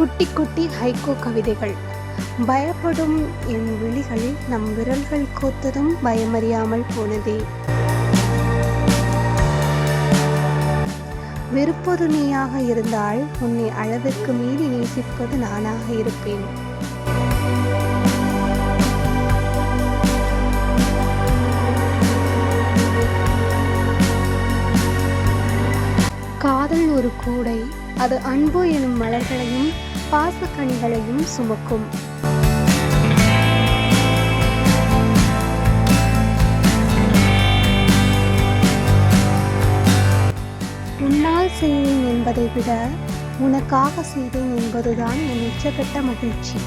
குட்டி குட்டி ஹைக்கூ கவிதைகள். பயப்படும் என் விழிகள் நம் விரல்கள் கோத்ததும் பயமறியாமல் போனதே. வெறுப்பது நீயாக இருந்தால் உன்னை அளவிற்கு மீறி நேசிப்பது நானாக இருப்பேன். காதல் ஒரு கூடை, அது அன்பு எனும் மலர்களையும் பாசக்கனிகளையும் சுமக்கும். உன்னால் செய்தேன் என்பதை விட உனக்காக செய்தேன் என்பதுதான் என் உச்சகட்ட மகிழ்ச்சி.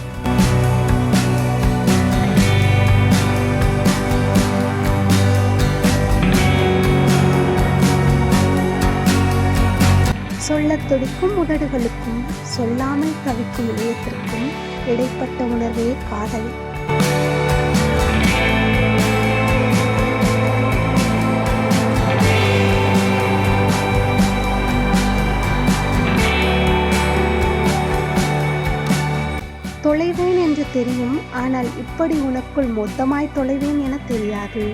சொல்லத் துடிக்கும் உதடுகளுக்கும் சொல்லாமல் தவிக்கும் இதயத்திற்கும் இடைப்பட்ட உணர்வே காதல். தொலைவேன் என்று தெரியும், ஆனால் இப்படி உனக்குள் மொத்தமாய் தொலைவேன் என தெரியாது.